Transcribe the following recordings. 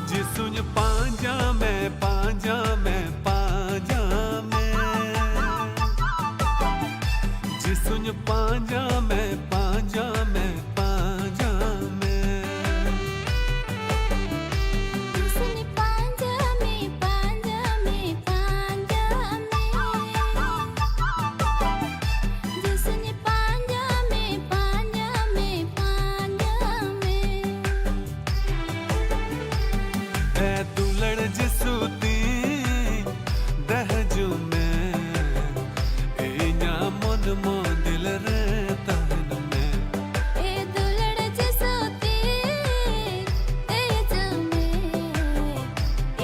जिसुन पांजा में पांजा में पांजा में जिसुन पांजा में पांजा में पांजा में जिसुन पांजा में पांजा में पांजा में जिसुन पांजा में पांजा में पांजा में है दुलड़ जिसुती दहजू में एया मन मो दिल रे तहन में ए दुलड़ जिसुती तेज में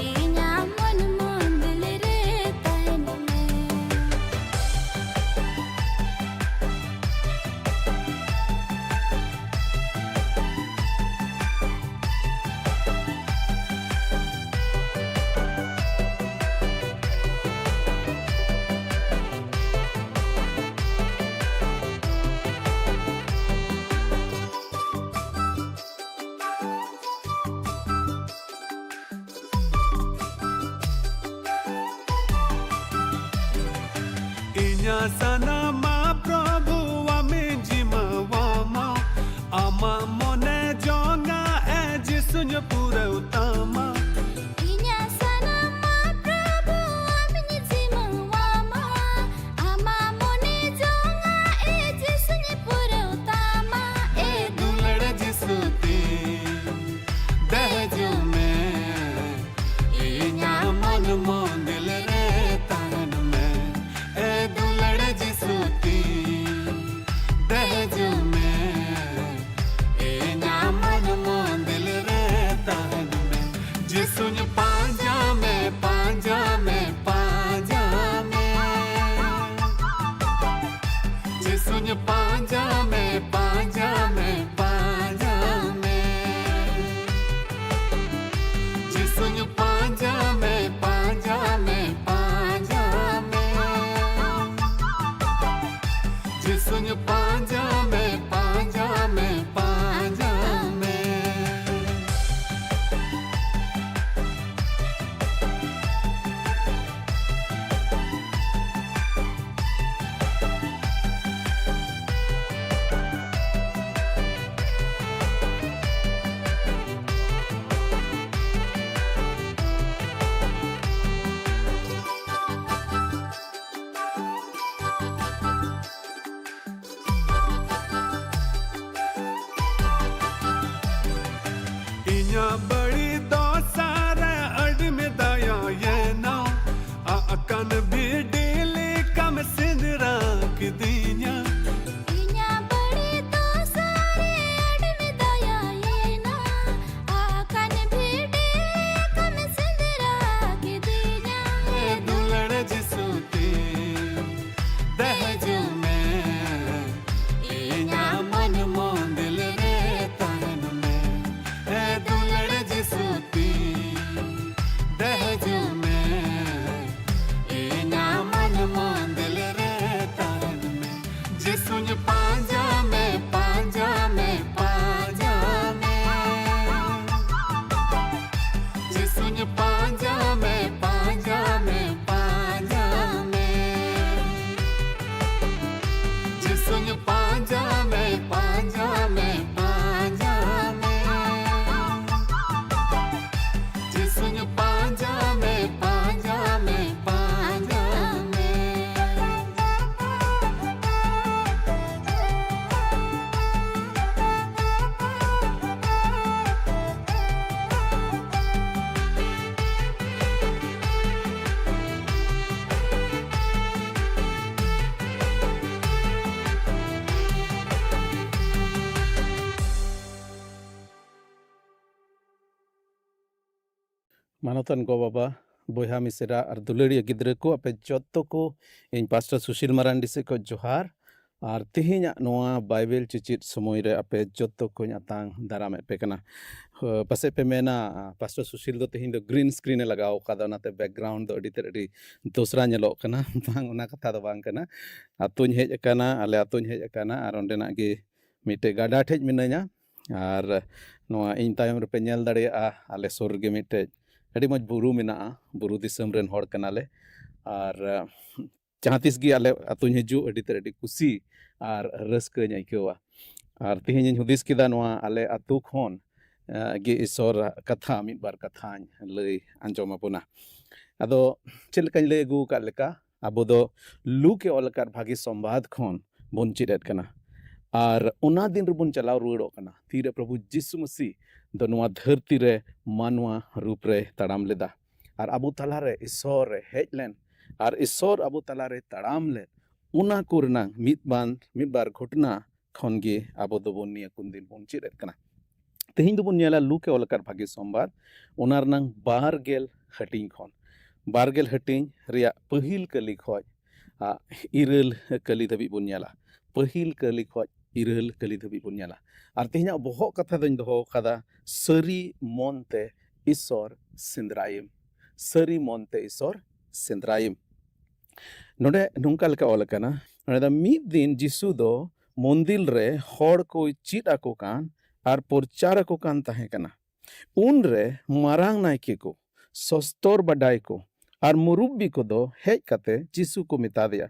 ए ना मन मोंदल रे तन में Inya sana ma prabhu ame jima wama ama mone jonga e jisunya pura utama Inya sana ma prabhu amini zima wama ama mone jonga e jisune pura utama e dulad jisuti dehju mein inya man mo dil re tan mein e dulad jisuti dehju mein inya man mo dil re tan mein jisunya Panja में पांजा में पांजा में जिसुन पांजा में पांजा में पांजा में जिसुन पांजा में पांजा में पांजा में जिसुन पांजा में पांजा में पांजा में इन्या बड़ी दोसार अड में दया ये ना अकन भी डेले कम सिंदरा की दिया Inya badi to sare ad me daya ye na akan bhide kam sindra ke dinya ए दुलड़ जिसुती दहजू में इन्या मन मोंदिल रे तन में ए दुलड़ जिसुती दहजू में इन्या मन मोंदिल रे तन में Manotan go baba boyha misera ar dulari gidre ko ape jotto ko in pastor Sushil Marandi se ko johar ar tihinya noa Bible chichit somoy re ape jotto ko nyatang darame pe kana pase pe mena pastor Sushil do tihin do green screen e lagao kada onate background do adi adi dosra nyelok kana bang ona katha do bang kana atuny hej akana ale atuny hej akana ar ondenak ge mite gada tej minanya ar noa in tayom re pe nyel dareya ale sur ge mite ᱟᱹᱰᱤ ᱢᱚᱡᱽ ᱵᱩᱨᱩ ᱢᱮᱱᱟᱜᱼᱟ ᱵᱩᱨᱩ ᱫᱤᱥᱚᱢ ᱨᱮᱱ ᱦᱚᱲ ᱠᱟᱱᱟᱞᱮ ᱟᱨ ᱡᱟᱦᱟᱸ ᱛᱤᱥ ᱜᱮ ᱟᱞᱮ ᱟᱹᱛᱩᱧ ᱦᱤᱡᱩᱜ ᱟᱹᱰᱤ ᱛᱮᱫ ᱟᱹᱰᱤ ᱠᱩᱥᱤ ᱟᱨ ᱨᱟᱹᱥᱠᱟᱹᱧ ᱟᱹᱭᱠᱟᱹᱣᱟ ᱟᱨ ᱛᱮᱦᱮᱧ ᱤᱧ ᱦᱩᱫᱤᱥ ᱠᱮᱫᱟ ᱱᱚᱣᱟ ᱟᱞᱮ ᱟᱹᱛᱩ ᱠᱷᱚᱱ ᱜᱮ ᱤᱥᱚᱨᱟᱜ ᱠᱟᱛᱷᱟ ᱢᱤᱫ ᱵᱟᱨ ᱠᱟᱛᱷᱟᱧ ᱞᱟᱹᱭ ᱟᱸᱡᱚᱢ ᱟᱵᱚᱱᱟ ᱟᱫᱚ ᱪᱮᱫ ᱞᱮᱠᱟᱧ ᱞᱟᱹᱭ ᱟᱹᱜᱩ ᱟᱠᱟᱫ ᱞᱮᱠᱟ ᱟᱵᱚ ᱫᱚ ᱞᱩᱠ ᱮ ᱚᱞ ᱟᱠᱟᱫ ᱵᱷᱟᱹᱜᱤ ᱥᱚᱢᱵᱟᱫ ᱠᱷᱚᱱ ᱵᱚᱱ ᱪᱮᱫ ᱮᱫ ᱠᱟᱱᱟ ᱟᱨ ᱚᱱᱟ ᱫᱤᱱ ᱨᱮᱵᱚᱱ ᱪᱟᱞᱟᱣ ᱨᱩᱣᱟᱹᱲᱚᱜ ᱠᱟᱱᱟ ᱛᱤᱨᱮ ᱯᱨᱚᱵᱷᱩ ᱡᱤᱥᱩ ᱢᱟᱹᱥᱤ ᱫᱚ ᱱᱚᱣᱟ ᱫᱷᱟᱹᱨᱛᱤ ᱨᱮ ᱢᱟᱱᱣᱟ ᱨᱩᱯ ᱨᱮ ᱛᱟᱲᱟᱢ ᱞᱮᱫᱟ ᱟᱨ ᱟᱵᱚ ᱛᱟᱞᱟᱨᱮ ᱤᱥᱚᱨ ᱨᱮ ᱦᱮᱡ ᱞᱮᱱ ᱟᱨ ᱤᱥᱚᱨ ᱟᱵᱚ ᱛᱟᱞᱟᱨᱮ ᱛᱟᱲᱟᱢ ᱞᱮᱱ ᱚᱱᱟ ᱠᱚ ᱨᱮᱱᱟᱜ ᱢᱤᱫ ᱵᱟᱨ ᱜᱷᱚᱴᱚᱱᱟ ᱠᱷᱚᱱ ᱜᱮ ᱟᱵᱚ ᱫᱚᱵᱚᱱ ᱱᱤᱭᱟᱹ ᱠᱩᱱ ᱫᱤᱱ ᱵᱚᱱ ᱪᱮᱫ ᱮᱫ ᱠᱟᱱᱟ ᱛᱮᱦᱮᱧ ᱫᱚᱵᱚᱱ ᱧᱮᱞᱟ ᱞᱩᱠ ᱮ ᱚᱞ ᱟᱠᱟᱫ ᱵᱷᱟᱹᱜᱤ ᱥᱚᱢᱵᱟᱫ ᱚᱱᱟ ᱨᱮᱱᱟᱜ 12 ᱦᱟᱹᱴᱤᱧ ᱠᱷᱚᱱ 12 ᱦᱟᱹᱴᱤᱧ ᱨᱮᱭᱟᱜ ᱯᱟᱹᱦᱤᱞ ᱠᱟᱹᱞᱤ ᱠᱷᱚᱡ 9 ᱠᱟᱹᱞᱤ ᱫᱷᱟᱹᱵᱤᱡ ᱵᱚᱱᱧᱮᱞᱟ ᱯᱟᱹᱦᱤᱞ ᱠᱟᱹᱞᱤ ᱠᱷᱚᱡ 9 ᱠᱟᱹᱞᱤ ᱫᱷᱟᱹᱵᱤᱡ ᱵᱚᱱ ᱧᱮᱞᱟ ᱟᱨ ᱛᱮᱦᱮᱧᱟᱜ ᱵᱚᱦᱚᱜ ᱠᱟᱛᱷᱟ ᱫᱚᱧ ᱫᱚᱦᱚ ᱟᱠᱟᱫᱟ ᱥᱟᱹᱨᱤ ᱢᱚᱱᱛᱮ ᱤᱥᱚᱨ ᱥᱮᱸᱫᱽᱨᱟᱭᱮᱢ ᱥᱟᱹᱨᱤ ᱢᱚᱱᱛᱮ ᱤᱥᱚᱨ ᱥᱮᱸᱫᱽᱨᱟᱭᱮᱢ ᱱᱚᱰᱮ ᱱᱚᱝᱠᱟ ᱞᱮᱠᱟ ᱚᱞ ᱟᱠᱟᱱᱟ ᱱᱚᱰᱮ ᱫᱚ ᱢᱤᱫ ᱫᱤᱱ ᱡᱤᱥᱩ ᱫᱚ ᱢᱚᱱᱫᱤᱨ ᱨᱮ ᱦᱚᱲ ᱠᱚ ᱪᱮᱫ ᱟᱠᱚ ᱠᱟᱱ ᱟᱨ ᱯᱨᱚᱪᱟᱨ ᱟᱠᱚ ᱠᱟᱱ ᱛᱟᱦᱮᱸ ᱠᱟᱱᱟ ᱩᱱᱨᱮ ᱢᱟᱨᱟᱝ ᱱᱟᱭᱠᱮ ᱠᱚ ᱥᱚᱥᱛᱚᱨ ᱵᱟᱰᱟᱭ ᱠᱚ ᱟᱨ ᱢᱩᱨᱩᱵᱵᱤ ᱠᱚᱫᱚ ᱦᱮᱡ ᱠᱟᱛᱮ ᱡᱤᱥᱩ ᱠᱚ ᱢᱮᱛᱟ ᱫᱮᱭᱟ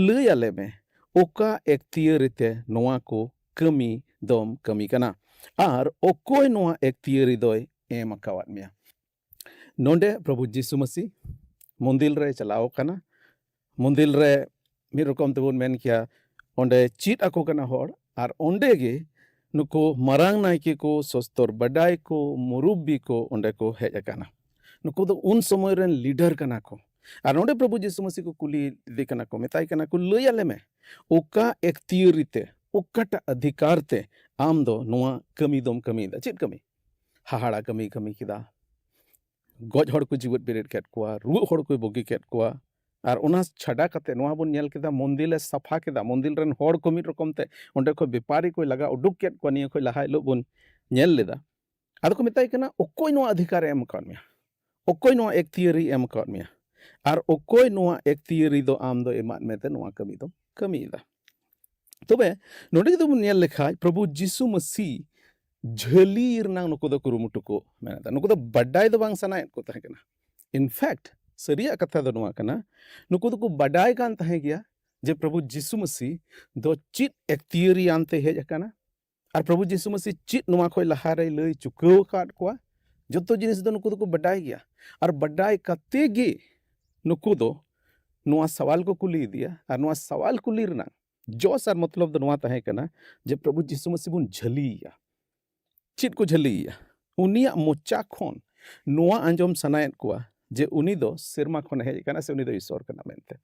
ᱞᱟᱹᱭ ᱟᱞᱮ ᱢᱮ ᱚᱠᱟ ᱮᱠᱛᱤᱭᱟᱹᱨᱤ ᱛᱮ ᱱᱚᱣᱟ ᱠᱚ ᱠᱟᱹᱢᱤ ᱫᱚᱢ ᱠᱟᱹᱢᱤ ᱠᱟᱱᱟ ᱟᱨ ᱚᱠᱚᱭ ᱱᱚᱣᱟ ᱮᱠᱛᱤᱭᱟᱹᱨᱤ ᱫᱚᱭ ᱮᱢ ᱟᱠᱟᱣᱟᱫ ᱢᱮᱭᱟ ᱱᱚᱰᱮ ᱯᱨᱚᱵᱷᱩ ᱡᱤᱥᱩ ᱢᱟᱹᱥᱤ ᱢᱚᱱᱫᱤᱨ ᱨᱮ ᱪᱟᱞᱟᱣ ᱠᱟᱱᱟ ᱢᱚᱱᱫᱤᱨ ᱨᱮ ᱢᱤᱫ ᱨᱚᱠᱚᱢ ᱛᱮᱵᱚᱱ ᱢᱮᱱ ᱠᱮᱭᱟ ᱚᱸᱰᱮ ᱪᱮᱫ ᱟᱠᱚ ᱠᱟᱱᱟ ᱦᱚᱲ ᱟᱨ ᱚᱸᱰᱮ ᱜᱮ ᱱᱩᱠᱩ ᱢᱟᱨᱟᱝ ᱱᱟᱭᱠᱮ ko ᱥᱚᱥᱛᱚᱨ ᱵᱟᱰᱟᱭ ko ᱢᱩᱨᱩᱵᱵᱤ ko ᱚᱸᱰᱮ ᱠᱚ ᱦᱮᱡ ᱟᱠᱟᱱᱟ ᱱᱩᱠᱩ ᱫᱚ ᱩᱱ ᱥᱚᱢᱚᱭ ᱨᱮᱱ ᱞᱤᱰᱟᱨ ᱠᱟᱱᱟ ᱠᱚ ᱟᱨ ᱱᱚᱰᱮ ᱯᱨᱚᱵᱷᱩ ᱡᱤᱥᱩ ᱢᱟᱹᱥᱤ ᱠᱚ ᱠᱩᱞᱤ ᱤᱫᱤ ᱠᱟᱱᱟ ᱠᱚ ᱢᱮᱛᱟᱭ ᱠᱟᱱᱟ ᱠᱚ ᱞᱟᱹᱭ ᱟᱞᱮ ᱢᱮ ᱚᱠᱟ ᱮᱠᱛᱤᱭᱟᱹᱨᱤ te ᱚᱠᱟᱴᱟᱜ ᱚᱫᱷᱤᱠᱟᱨ te ᱟᱢ ᱫᱚ ᱱᱚᱣᱟ ᱠᱟᱹᱢᱤ ᱫᱚᱢ ᱠᱟᱹᱢᱤᱭᱮᱫᱟ ᱪᱮᱫ ᱠᱟᱹᱢᱤ ᱦᱟᱦᱟᱲᱟ ᱠᱟᱹᱢᱤ ᱠᱮᱫᱟ ᱜᱚᱡ ᱦᱚᱲ ᱠᱚ ᱡᱤᱣᱮᱫ ᱵᱮᱨᱮᱫ ᱠᱮᱫ ᱠᱚᱣᱟ ᱨᱩᱣᱟᱹᱜ ᱦᱚᱲ ᱠᱚ ᱵᱩᱜᱤ ᱠᱮᱫ ᱠᱚᱣᱟ ᱟᱨ ᱚᱱᱟ ᱪᱷᱟᱰᱟ ᱠᱟᱛᱮ ᱱᱚᱣᱟ ᱵᱚᱱ ᱧᱮᱞ ᱠᱮᱫᱟ ᱢᱚᱱᱫᱤᱨ ᱞᱮ ᱥᱟᱯᱷᱟ ᱠᱮᱫᱟ ᱢᱚᱱᱫᱤᱨ ᱨᱮᱱ ᱦᱚᱲ ᱠᱚ ᱢᱤᱫ ᱨᱚᱠᱚᱢ ᱛᱮ ᱚᱸᱰᱮ ᱠᱷᱚᱡ ᱵᱮᱯᱟᱨᱤ ᱠᱚ ᱞᱟᱜᱟ ᱩᱰᱩᱠ ᱠᱮᱫ ᱠᱚᱣᱟ ᱱᱤᱭᱟᱹ ᱠᱷᱚᱡ ᱞᱟᱦᱟ ᱦᱤᱞᱳᱜ ᱵᱚᱱ ᱧᱮᱞ ᱞᱮᱫᱟ ᱟᱫᱚ ᱠᱚ ᱢᱮᱛᱟᱭ ᱠᱟᱱᱟ ᱚᱠᱚᱭ ᱱᱚᱣᱟ ᱚᱫᱷᱤᱠᱟᱨ ᱮᱢ ᱟᱠᱟᱫ ᱢᱮᱭᱟ ᱚᱠᱚᱭ ᱱᱚᱣᱟ ᱮᱠᱛᱤᱭᱟᱹᱨᱤ ᱮᱢ ᱟᱠᱟᱫ ᱢᱮᱭᱟ ᱟᱨ ᱚᱠᱚᱭ ᱱᱚᱣᱟ ᱮᱠᱛᱤᱭᱟᱹᱨᱤ ᱫᱚ ᱟᱢ ᱫᱚ ᱮᱢᱟᱫ ᱢᱮᱛᱮ ᱱᱚᱣᱟ ᱠᱟᱹᱢᱤ ᱫᱚ ᱠᱟᱹᱢᱤᱭᱮᱫᱟ ᱛᱚᱵᱮ ᱱᱚᱰᱮ ᱡᱩᱫᱤ ᱵᱚᱱ ᱧᱮᱞ ᱞᱮᱠᱷᱟᱡ ᱯᱨᱚᱵᱷᱩ ᱡᱤᱥᱩ ᱢᱟᱹᱥᱤ ᱡᱷᱟᱹᱞᱤ ᱨᱮᱱᱟᱜ ᱱᱩᱠᱩ ᱫᱚ ᱠᱩᱨᱩᱢᱩᱴᱩ ᱠᱚ ᱢᱮᱱᱮᱫᱟ ᱱᱩᱠᱩ ᱫᱚ ᱵᱟᱰᱟᱭ ᱫᱚ ᱵᱟᱝ ᱥᱟᱱᱟᱭᱮᱫ ᱠᱚ ᱛᱟᱦᱮᱸ ᱠᱟᱱᱟ ᱤᱱᱯᱷᱮक्ᱴ ᱥᱟᱹᱨᱤᱭᱟᱜ ᱠᱟᱛᱷᱟ ᱫᱚ ᱱᱚᱣᱟ ᱠᱟᱱᱟ ᱱᱩᱠᱩ ᱫᱚᱠᱚ ᱵᱟᱰᱟᱭ ᱠᱟᱱ ᱛᱟᱦᱮᱸ ᱜᱮᱭᱟ ᱡᱮ ᱯᱨᱚᱵᱷᱩ ᱡᱤᱥᱩ ᱢᱟᱹᱥᱤ ᱫᱚ ᱪᱮᱫ ᱮᱠᱛᱤᱭᱟᱹᱨᱤ ᱟᱱᱛᱮ ᱦᱮᱡ ᱟᱠᱟᱱᱟ ᱟᱨ ᱯᱨᱚᱵᱷᱩ ᱡᱤᱥᱩ ᱢᱟᱹᱥᱤ ᱪᱮᱫ ᱱᱚᱣᱟ ᱠᱷᱚᱡ ᱞᱟᱦᱟᱨᱮ ᱞᱟᱹᱭ ᱪᱩᱠᱟᱹᱣ ᱟᱠᱟᱫ ᱠᱚᱣᱟ ᱡᱚᱛᱚ ᱡᱤᱱᱤᱥ ᱫᱚ ᱱᱩᱠᱩ ᱫᱚᱠᱚ ᱵᱟᱰᱟᱭ ᱜᱮᱭᱟ ᱟᱨ ᱵᱟᱰᱟᱭ ᱠᱟᱛᱮ ᱜᱮ ᱱᱩᱠᱩ ᱫᱚ ᱱᱚᱣᱟ ᱥᱟᱣᱟᱞ ᱠᱚ ᱠᱩᱞᱤ ᱤᱫᱤᱭᱟ ᱟᱨ ᱱᱚᱣᱟ ᱥᱟᱣᱟᱞ ᱠᱩᱞᱤ ᱨᱮᱱᱟᱜ ᱡᱚᱥ ᱟᱨ ᱢᱚᱛᱞᱚᱵ ᱫᱚ ᱱᱚᱣᱟ ᱛᱟᱦᱮᱸ ᱠᱟᱱᱟ ᱡᱮ ᱯᱨᱚᱵᱷᱩ ᱡᱤᱥᱩ ᱢᱟᱹᱥᱤ ᱵᱚᱱ ᱡᱷᱟᱹᱞᱤᱭᱮᱭᱟ ᱪᱮᱫ ᱠᱚ ᱡᱷᱟᱹᱞᱤᱭᱮᱭᱟ ᱩᱱᱤᱭᱟᱜ ᱢᱚᱪᱟ ᱠᱷᱚᱱ ᱱᱚᱣᱟ ᱟᱸᱡᱚᱢ ᱥᱟᱱᱟᱭᱮᱫ ᱠᱚᱣᱟ ᱡᱮ ᱩᱱᱤ ᱫᱚ ᱥᱮᱨᱢᱟ ᱠᱷᱚᱱ ᱦᱮᱡ ᱟᱠᱟᱱᱟ ᱥᱮ ᱩᱱᱤ ᱫᱚ ᱤᱥᱚᱨ ᱠᱟᱱᱟ ᱢᱮᱱᱛᱮ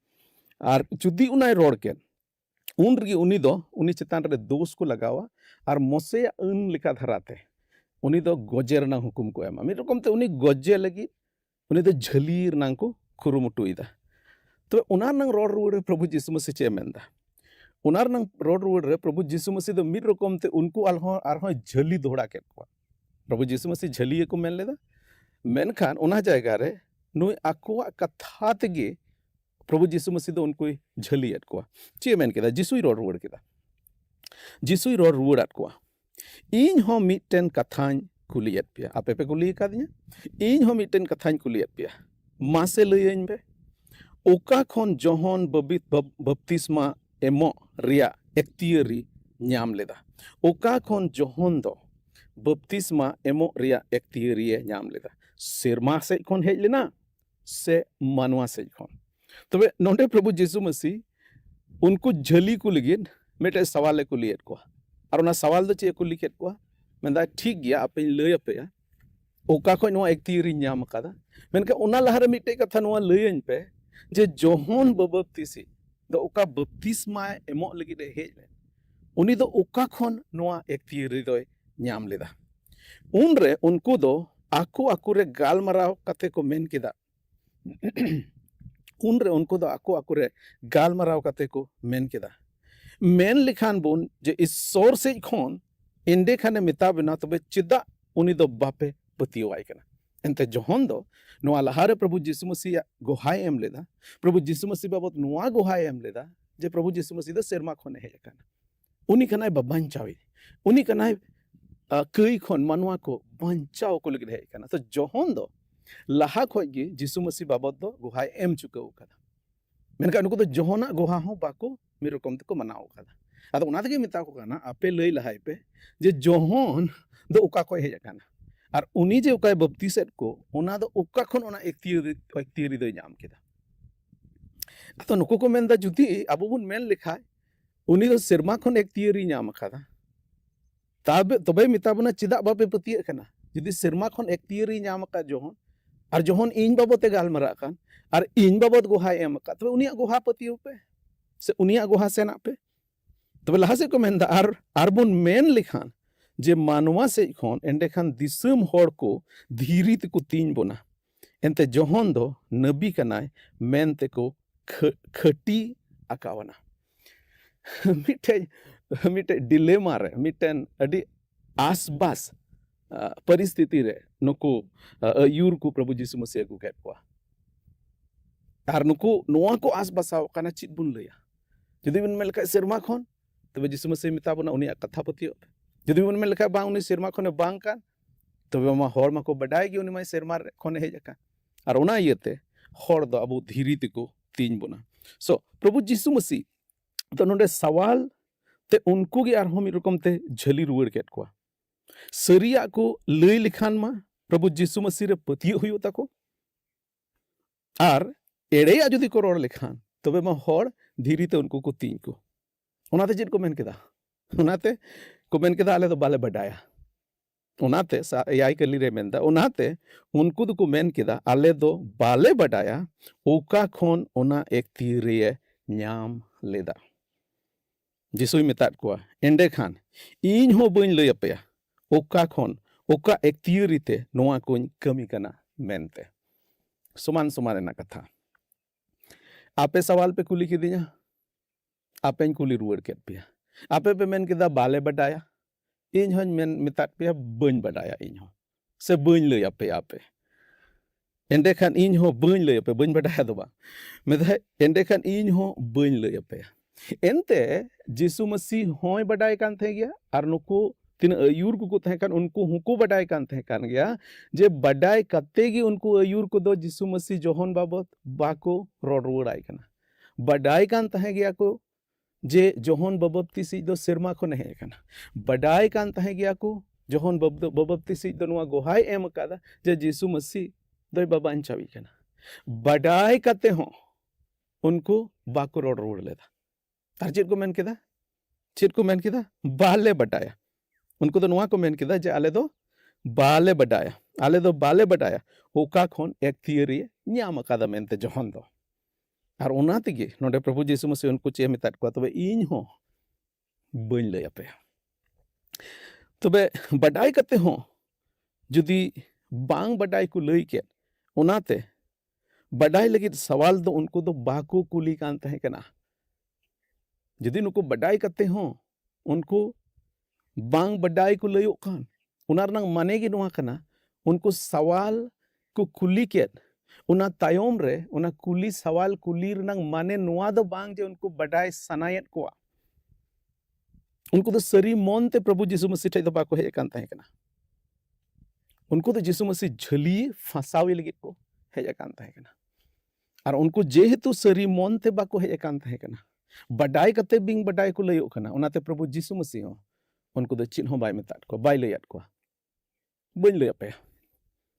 ᱟᱨ ᱡᱩᱫᱤ ᱚᱱᱟᱭ ᱨᱚᱲ ᱠᱮᱫ ᱩᱱ ᱨᱮᱜᱮ ᱩᱱᱤ ᱪᱮᱛᱟᱱ ᱨᱮ ᱫᱳᱥ ᱠᱚ ᱞᱟᱜᱟᱣᱟ ᱟᱨ ᱢᱚᱥᱮᱭᱟᱜ ᱟᱹᱱ ᱞᱮᱠᱟ ᱫᱷᱟᱨᱟᱛᱮ ᱩᱱᱤ ᱫᱚ ᱜᱚᱡᱮ ᱨᱮᱱᱟᱜ ᱦᱩᱠᱩᱢ ᱠᱚ ᱮᱢᱟ ᱢᱤᱫ ᱨᱚᱠᱚᱢ ᱛᱮ ᱩᱱᱤ ᱜᱚᱡᱮ ᱞᱟᱹᱜᱤᱫ ᱩᱱᱤ ᱫᱚ ᱡᱷᱟᱹᱞᱤ ᱨᱮᱱᱟᱜ ᱠᱚ ᱠᱩᱨᱩᱢᱩᱴᱩᱭᱮᱫᱟ ᱛᱚ ᱚᱱᱟ ᱨᱮᱱᱟᱜ ᱨᱚᱲ ᱨᱩᱣᱟᱹᱲ ᱨᱮ ᱯᱨᱚᱵᱷᱩ ᱡᱤᱥᱩ ᱢᱟᱹᱥᱤ ᱪᱮᱫ ᱮ ᱢᱮᱱᱫᱟ ᱚᱱᱟ ᱨᱮᱱᱟᱜ ᱨᱚᱲ ᱨᱩᱣᱟᱹᱲ ᱨᱮ ᱯᱨᱚᱵᱷᱩ ᱡᱤᱥᱩ ᱢᱟᱹᱥᱤ ᱫᱚ ᱢᱤᱫ ᱨᱚᱠᱚᱢ te ᱩᱱᱠᱩ ᱟᱨᱦᱚᱸ ᱡᱷᱟᱹᱞᱤ ᱫᱚᱦᱲᱟ ᱠᱮᱫ ᱠᱚᱣᱟ ᱯᱨᱚᱵᱷᱩ ᱡᱤᱥᱩ ᱢᱟᱹᱥᱤ ᱡᱷᱟᱹᱞᱤᱭᱮ ᱠᱚ ᱢᱮᱱ ᱞᱮᱫᱟ ᱢᱮᱱᱠᱷᱟन ᱚᱱᱟ ᱡᱟᱭᱜᱟ ᱨᱮ ᱱᱩᱭ ᱟᱠᱚᱣᱟᱜ ᱠᱟᱛᱷᱟ ᱛᱮᱜᱮ ᱯᱨᱚᱵᱷᱩ ᱡᱤᱥᱩ ᱢᱟᱹᱥᱤ ᱫᱚ ᱩᱱᱠᱩᱭ ᱡᱷᱟᱹᱞᱤᱭᱮᱫ ᱠᱚᱣᱟ ᱪᱮᱫ ᱢᱮᱱ ᱠᱮᱫᱟ ᱡᱤᱥᱩᱭ ᱨᱚᱲ ᱨᱩᱣᱟᱹᱲ ᱠᱮᱫᱟ ᱡᱤᱥᱩᱭ ᱨᱚᱲ ᱨᱩᱣᱟᱹᱲᱟᱫ ᱠᱚᱣᱟ ᱤᱧ ᱦᱚᱸ ᱢᱤᱫᱴᱮᱱ ᱠᱟᱛᱷᱟᱧ ᱠᱩᱞᱤᱭᱮᱫ ᱯᱮᱭᱟ ᱟᱯᱮ ᱯᱮ ᱠᱩᱞᱤ ᱟᱠᱟᱫᱤᱧᱟ ᱤᱧ ᱦᱚᱸ ᱢᱤᱫᱴᱮᱱ ᱠᱟᱛᱷᱟᱧ ᱠᱩᱞᱤᱭᱮᱫ ᱯᱮᱭᱟ ᱢᱟᱥᱮ ᱞᱟᱹᱭᱟᱹᱧ ᱯᱮ ᱚᱠᱟ ᱠᱷᱚᱱ ᱡᱚᱦᱚᱱ ᱵᱟᱯᱛᱤᱥᱢᱟ ᱮᱢᱚᱜ ᱨᱮᱭᱟᱜ ᱮᱠᱛᱤᱭᱟᱹᱨᱤ ᱧᱟᱢ ᱞᱮᱫᱟ ᱚᱠᱟ ᱠᱷᱚᱱ ᱡᱚᱦᱚᱱ ᱫᱚ ᱵᱟᱯᱛᱤᱥᱢᱟ ᱮᱢᱚᱜ ᱨᱮᱭᱟᱜ ᱮᱠᱛᱤᱭᱟᱹᱨᱤᱭ ᱧᱟᱢ ᱞᱮᱫᱟ ᱥᱮᱨᱢᱟ ᱥᱮᱡ ᱠᱷᱚᱱ ᱦᱮᱡ ᱞᱮᱱᱟ ᱥᱮ ᱢᱟᱱᱣᱟ ᱥᱮᱡ ᱠᱷᱚᱱ ᱛᱚᱵᱮ ᱱᱚᱰᱮ ᱯᱨᱚᱵᱷᱩ ᱡᱤᱥᱩ ᱢᱟᱹᱥᱤ ᱩᱱᱠᱩ ᱡᱷᱟᱹᱞᱤ ᱠᱚ ᱞᱟᱹᱜᱤᱫ ᱢᱤᱫᱴᱮᱡ ᱥᱟᱣᱟᱞᱮ ᱠᱩᱞᱤᱭᱮᱫ ᱠᱚᱣᱟ ᱟᱨ ᱚᱱᱟ ᱥᱟᱣᱟᱞ ᱫᱚ ᱪᱮᱫ ᱮ ᱠᱩᱞᱤ ᱠᱮᱫ ᱠᱚᱣᱟ ᱢᱮᱱᱫᱟ ᱴᱷᱤᱠ ᱜᱮᱭᱟ ᱟᱯᱮᱧ ᱞᱟᱹᱭ ᱟᱯᱮᱭᱟ ᱚᱠᱟ ᱠᱷᱚᱡ ᱱᱚᱣᱟ ᱮᱠᱛᱤᱭᱟᱹᱨᱤᱧ ᱧᱟᱢ ᱟᱠᱟᱫᱟ ᱢᱮᱱᱠᱷᱟᱱ ᱚᱱᱟ ᱞᱟᱦᱟᱨᱮ ᱢᱤᱫᱴᱮᱡ ᱠᱟᱛᱷᱟ ᱱᱚᱣᱟ ᱞᱟᱹᱭᱟᱹᱧ ᱯᱮ ᱡᱮ ᱡᱚᱦᱚᱱ ᱵᱟᱯᱛᱤᱥᱤ ᱫᱚ ᱚᱠᱟ ᱵᱟᱯᱛᱤᱥᱢᱟᱭ ᱮᱢᱚᱜ ᱞᱟᱹᱜᱤᱫ ᱮ ᱦᱮᱡ ᱞᱮᱱ ᱩᱱᱤ ᱫᱚ ᱚᱠᱟ ᱠᱷᱚᱱ ᱱᱚᱣᱟ ᱮᱠᱛᱤᱭᱟᱹᱨᱤ ᱫᱚᱭ ᱧᱟᱢ ᱞᱮᱫᱟ ᱩᱱᱨᱮ ᱩᱱᱠᱩ ᱫᱚ aku re galmarao kate ko men keda unre unku do aku re galmarao kate ko men keda men likhan bun je issor se khon ende khane mitabena tobe chida uni do bape patiwai kana ente johon do noa lahare prabhu jisu masih gohai em leda prabhu jisu masih babot noa gohai em leda je prabhu jisu masih do serma khone hej kana uni kanai babanchawi uni kanai kei khon manwa ko banchao ko lagid hej kana to johon do laha khoj gi jisu masih babot do gohai em chukau kana menka nuku do johona goha ho bako mirokom te ko manao kada ado ona tege meta ko kana ape lei lahai pe je johon do uka ko hej kana ar uni je ukai baptiset ko ona do uka khon ona ektieri do nyam keda ato nuku ko menda judi abu bun men likhai uni do serma khon ektieri nyam kada tobe mitabuna chida bape patie kana judi serma khon ektieri nyam ka johon ar johon in babote galmara kan ar in babot goha em ka tobe unia goha patiu pe se unia goha sena pe tobe laha se ko menda ar bun men likhan जे मानवा से खन एंडे खान दिसम हर को धीरी ते को तीन बोना एंते Johan दो नबी कनाय main ते को खटी अकावना मिटे डिलेमा रे मिटेन अडी आसबास परिस्थिति रे नुको यूर को प्रभु यीशु मसीह को केट को आर नुको नोआ को आसबासाव काना चित बुन लया जदि बन मेलका सेरमा खन तबे यीशु मसीह मिता बना उनी कथा पतियो जदि बन मेल लेखा बांग उनी सेरमा खने बांग कान तबे मा हर माको बडाय गे उनी मा सेरमा खने हेज का आर ओना इयते हर दो अबु धीरी तिको तीन बोना सो प्रभु यीशु मसीह तो नोंडे सवाल ते उनको गे आर हम रकम ते झली रुवर केट को सरिया को लई लिखान मा प्रभु यीशु मसीह रे पतियो हुयो ताको आर एड़ेया जदि को रोड लिखान तबे मा हर धीरी ते उनको को तीन को ओनाते जिन को मेन केदा ओनाते को मेन केदा आले तो बाले बडाया ओनाते याई कली रे मेनदा ओनाते उनको तो को मेन केदा आले दो बाले बडाया ओका खोन ओना एक तीरिये न्याम लेदा जिसुई मेताट को एंडे खान इन हो बइन लय अपया ओका खोन ओका एक तीरिते नोआ कोन कमी कना मेनते समान समान ना कथा आपे सवाल पे कुली किदिया आपे कुली रुवर केट पिया आपे पे मेन केदा बाले बडाया इन हन मेन मितात पे बन बडाया इन हो से बन लय आपे आपे एंडे खान इन हो बन लय आपे बन बडाया दो बा मेदा एंडे खान इन हो बन लय आपे एंते यीशु मसीह होय बडाय कान थे गया आर नुको तीन अयूर को थे कान उनको हुको बडाय कान थे कान गया जे बडाय कते गी उनको अयूर को दो यीशु मसीह जोहन बाबत बाको रोड रोडाय काना बडाय कान थे गया को जे जोहन बबप्तिसी दो सिरमा को नहीं कना बडाय कान तहे गया को जोहन बबप्तिसी दो नुआ गोहाय एम कादा जे यीशु मसीह दो बाबान चावी कना बडाय कते हो उनको बाको रोड रोड लेदा तार चेत को मेन केदा बाले बडाया उनको तो नुआ को मेन केदा जे आले दो बाले बडाया ओका खोन एक थियरी न्याम कादा मेनते जोहन दो आर ओना तेगे नोडे प्रभु यीशु मसीह उनको चे मेताट को तबे इन हो बइन लय आपे तबे बडाय कते हो जुदी बांग बडाय को लई के ओनाते बडाय लगित सवाल दो उनको दो बाको कुली कान तहे कना जुदी नुको बडाय कते हो उनको बांग बडाय को लयो कान ओनार नंग माने गे नोआ कना उनको सवाल को कुली के उना तायोम रे उना कुली सवाल कुली रनंग माने नुआ दो बांग जे उनको बडाय सनायत को उनको तो सरी मन ते प्रभु यीशु मसीह ठे दो बाको हे कान तहे कना उनको तो यीशु मसीह झली फसावे लगित को हे कान तहे कना और उनको जेहेतु सरी मन ते बाको हे कान तहे कना बडाय कते बिंग बडाय को लयो कना उनाते प्रभु यीशु मसीह उनको तो चिन्ह बाय मेतात को बाय लयत को बइन लय पे